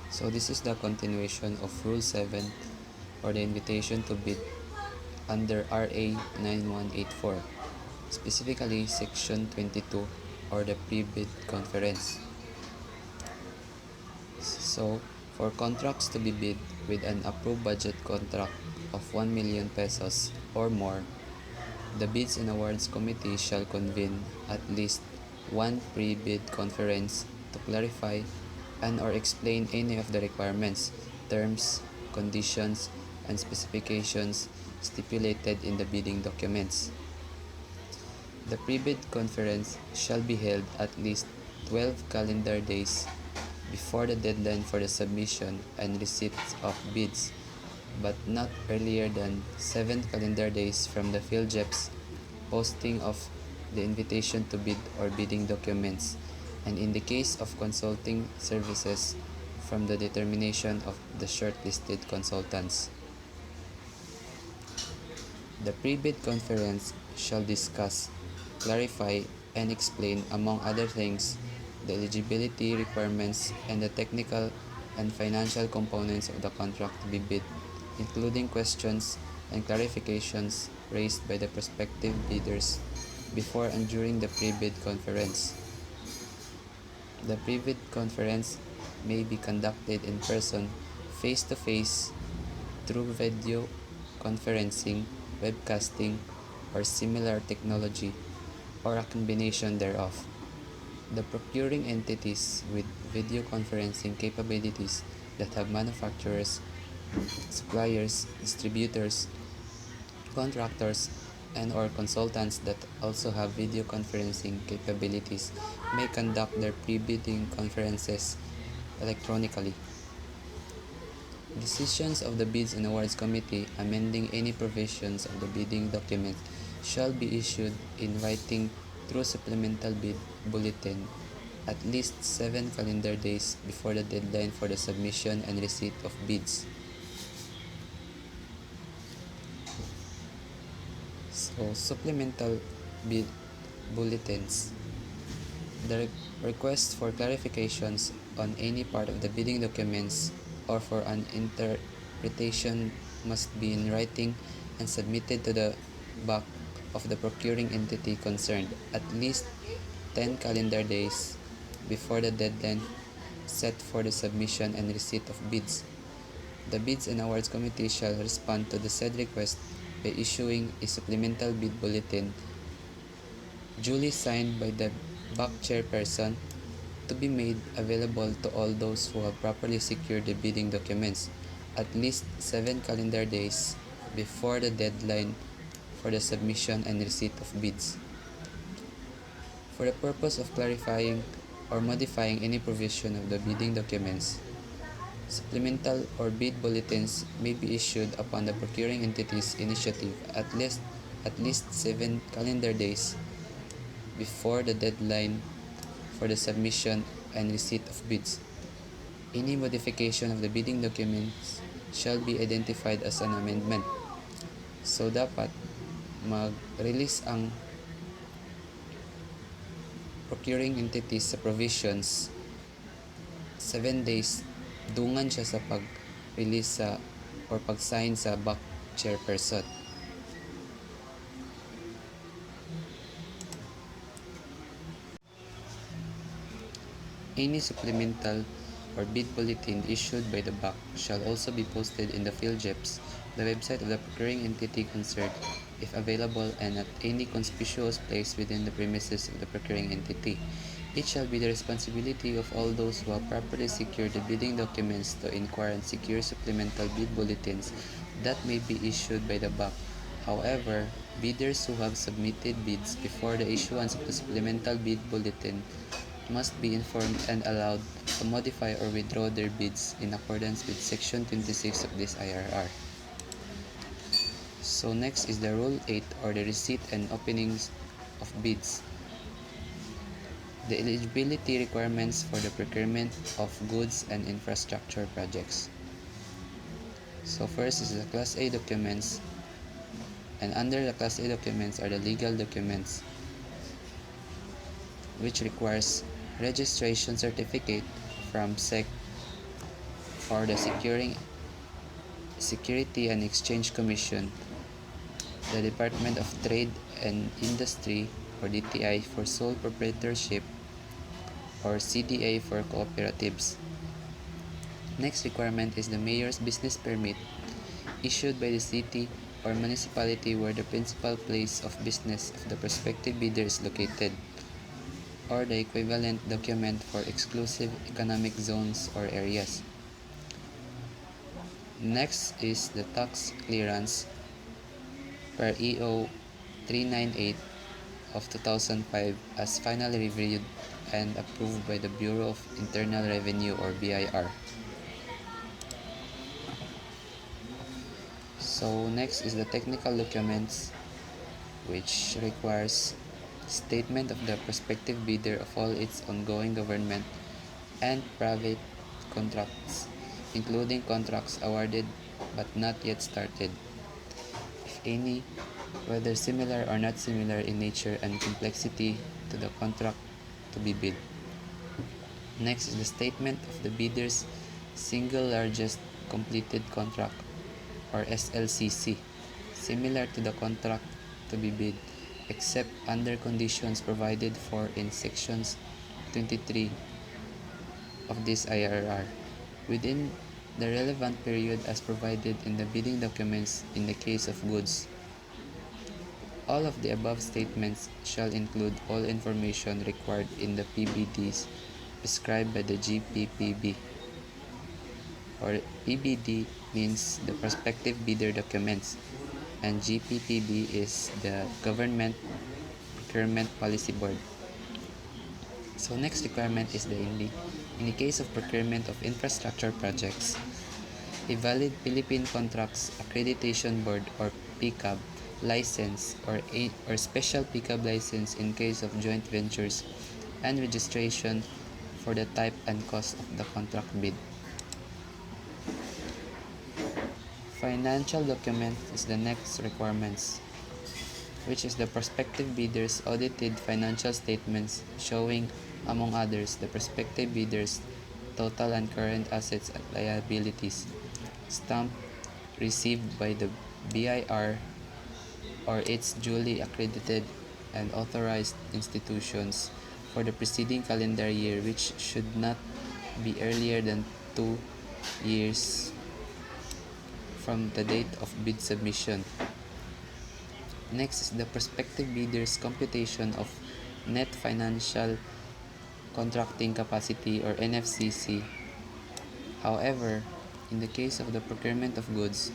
So this is the continuation of Rule 7 or the invitation to bid under RA 9184, specifically Section 22 or the pre-bid conference. So for contracts to be bid with an approved budget contract of 1 million pesos or more, the Bids and Awards Committee shall convene at least one pre-bid conference to clarify and or explain any of the requirements, terms, conditions, and specifications stipulated in the bidding documents. The pre-bid conference shall be held at least 12 calendar days before the deadline for the submission and receipt of bids, but not earlier than 7 calendar days from the PhilJEP's posting of the invitation to bid or bidding documents, and in the case of consulting services, from the determination of the shortlisted consultants. The pre-bid conference shall discuss, clarify, and explain, among other things, the eligibility requirements and the technical and financial components of the contract to be bid, including questions and clarifications raised by the prospective bidders before and during the pre-bid conference. The pre-bid conference may be conducted in person, face-to-face, through video conferencing, webcasting, or similar technology, or a combination thereof. The procuring entities with video conferencing capabilities that have manufacturers, suppliers, distributors, contractors, and or consultants that also have video conferencing capabilities may conduct their pre-bidding conferences electronically. Decisions of the Bids and Awards Committee amending any provisions of the bidding document shall be issued in writing through supplemental bid bulletin at least 7 calendar days before the deadline for the submission and receipt of bids. So, supplemental bid bulletins. The request for clarifications on any part of the bidding documents or for an interpretation must be in writing and submitted to the back of the procuring entity concerned at least 10 calendar days before the deadline set for the submission and receipt of bids. The Bids and Awards Committee shall respond to the said request by issuing a supplemental bid bulletin duly signed by the back chairperson to be made available to all those who have properly secured the bidding documents at least 7 calendar days before the deadline for the submission and receipt of bids. For the purpose of clarifying or modifying any provision of the bidding documents, supplemental or bid bulletins may be issued upon the procuring entity's initiative at least 7 calendar days before the deadline for the submission and receipt of bids. Any modification of the bidding documents shall be identified as an amendment. So dapat mag-release ang procuring entities sa provisions 7 days dungan siya sa pag-release sa or pag-sign sa back chairperson. Any supplemental or bid bulletin issued by the BAC shall also be posted in the PhilJEP's, the website of the procuring entity concerned, if available, and at any conspicuous place within the premises of the procuring entity. It shall be the responsibility of all those who have properly secured the bidding documents to inquire and secure supplemental bid bulletins that may be issued by the BAC. However, bidders who have submitted bids before the issuance of the supplemental bid bulletin must be informed and allowed to modify or withdraw their bids in accordance with Section 26 of this IRR. So next is the Rule 8 or the receipt and openings of bids. The eligibility requirements for the procurement of goods and infrastructure projects. So first is the Class A documents, and under the Class A documents are the legal documents, which requires registration certificate from SEC or the Security and Exchange Commission, the Department of Trade and Industry or DTI for sole proprietorship, or CDA for cooperatives. Next requirement is the mayor's business permit issued by the city or municipality where the principal place of business of the prospective bidder is located, or the equivalent document for exclusive economic zones or areas. Next is the tax clearance per EO 398 of 2005 as finally reviewed and approved by the Bureau of Internal Revenue or BIR. So next is the technical documents, which requires statement of the prospective bidder of all its ongoing government and private contracts, including contracts awarded but not yet started, if any, whether similar or not similar in nature and complexity to the contract to be bid. Next is the statement of the bidder's single largest completed contract or SLCC, similar to the contract to be bid, except under conditions provided for in sections 23 of this IRR, within the relevant period as provided in the bidding documents in the case of goods. All of the above statements shall include all information required in the PBDs prescribed by the GPPB, or PBD means the prospective bidder documents, and GPPB is the Government Procurement Policy Board. So next requirement is in the case of procurement of infrastructure projects, a valid Philippine Contracts Accreditation Board or PCAB license or special PCAB license in case of joint ventures, and registration for the type and cost of the contract bid. Financial document is the next requirements, which is the prospective bidder's audited financial statements showing, among others, the prospective bidder's total and current assets and liabilities, stamped, received by the BIR or its duly accredited and authorized institutions for the preceding calendar year, which should not be earlier than 2 years from the date of bid submission. Next is the prospective bidder's computation of net financial contracting capacity or NFCC. However, in the case of the procurement of goods,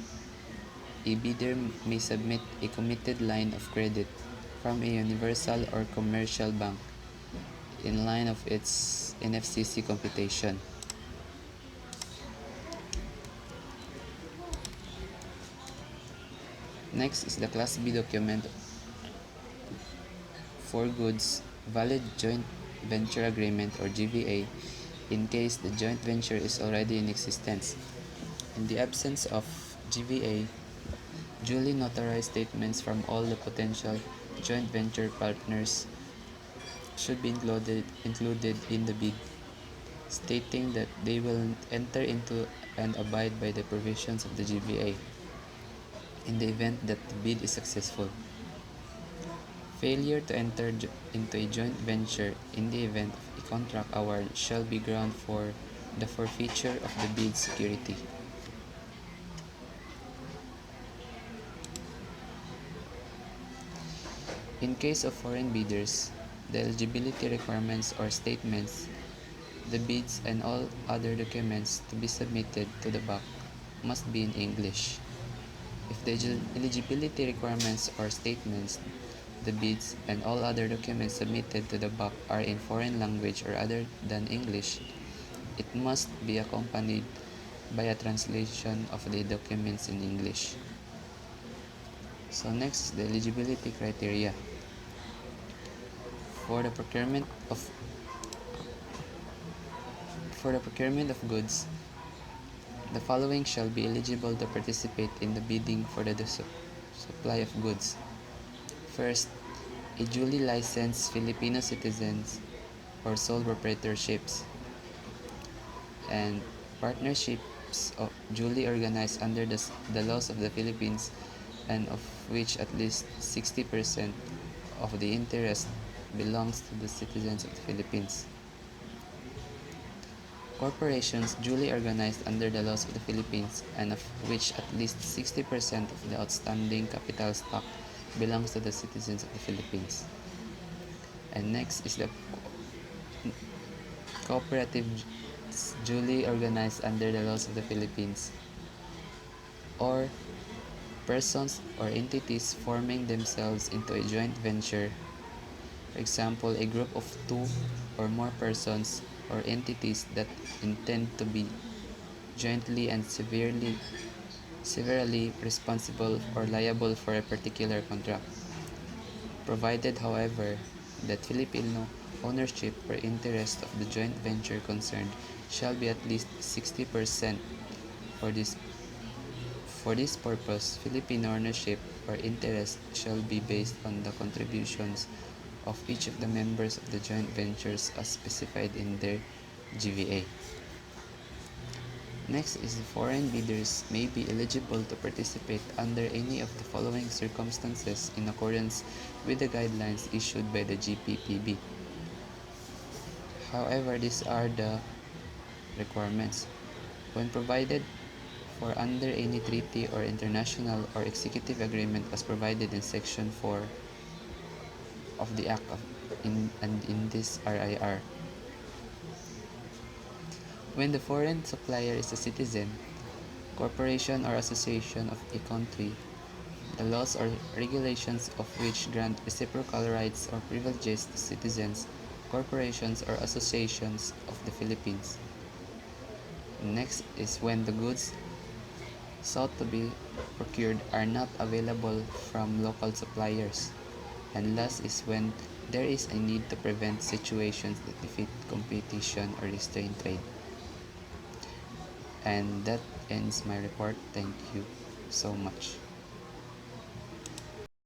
a bidder may submit a committed line of credit from a universal or commercial bank in line of its NFCC computation. Next is the Class B document for goods, valid joint venture agreement or GVA in case the joint venture is already in existence. In the absence of GVA, duly notarized statements from all the potential joint venture partners should be included in the bid, stating that they will enter into and abide by the provisions of the GVA in the event that the bid is successful. Failure to enter into a joint venture in the event of a contract award shall be ground for the forfeiture of the bid security. In case of foreign bidders, the eligibility requirements or statements, the bids and all other documents to be submitted to the BAC must be in English. If the eligibility requirements or statements, the bids and all other documents submitted to the BAC are in foreign language or other than English, it must be accompanied by a translation of the documents in English. So next is the eligibility criteria. For the procurement of goods, the following shall be eligible to participate in the bidding for the supply of goods. First, a duly licensed Filipino citizens or sole proprietorships and partnership groups duly organized under the laws of the Philippines and of which at least 60% of the interest belongs to the citizens of the Philippines. Corporations duly organized under the laws of the Philippines and of which at least 60% of the outstanding capital stock belongs to the citizens of the Philippines. And next is the cooperative duly organized under the laws of the Philippines, or persons or entities forming themselves into a joint venture. For example, a group of two or more persons or entities that intend to be jointly and severally responsible or liable for a particular contract, provided, however, that Filipino ownership or interest of the joint venture concerned shall be at least 60%. For this For this purpose, Filipino ownership or interest shall be based on the contributions of each of the members of the joint ventures as specified in their GVA. Next is the foreign bidders may be eligible to participate under any of the following circumstances in accordance with the guidelines issued by the GPPB. However, these are the requirements. When provided for under any treaty or international or executive agreement as provided in Section 4 of the Act and in this RIR. When the foreign supplier is a citizen, corporation or association of a country, the laws or regulations of which grant reciprocal rights or privileges to citizens, corporations or associations of the Philippines. Next is when the goods sought to be procured are not available from local suppliers. And last is when there is a need to prevent situations that defeat competition or restrain trade. And that ends my report. Thank you so much.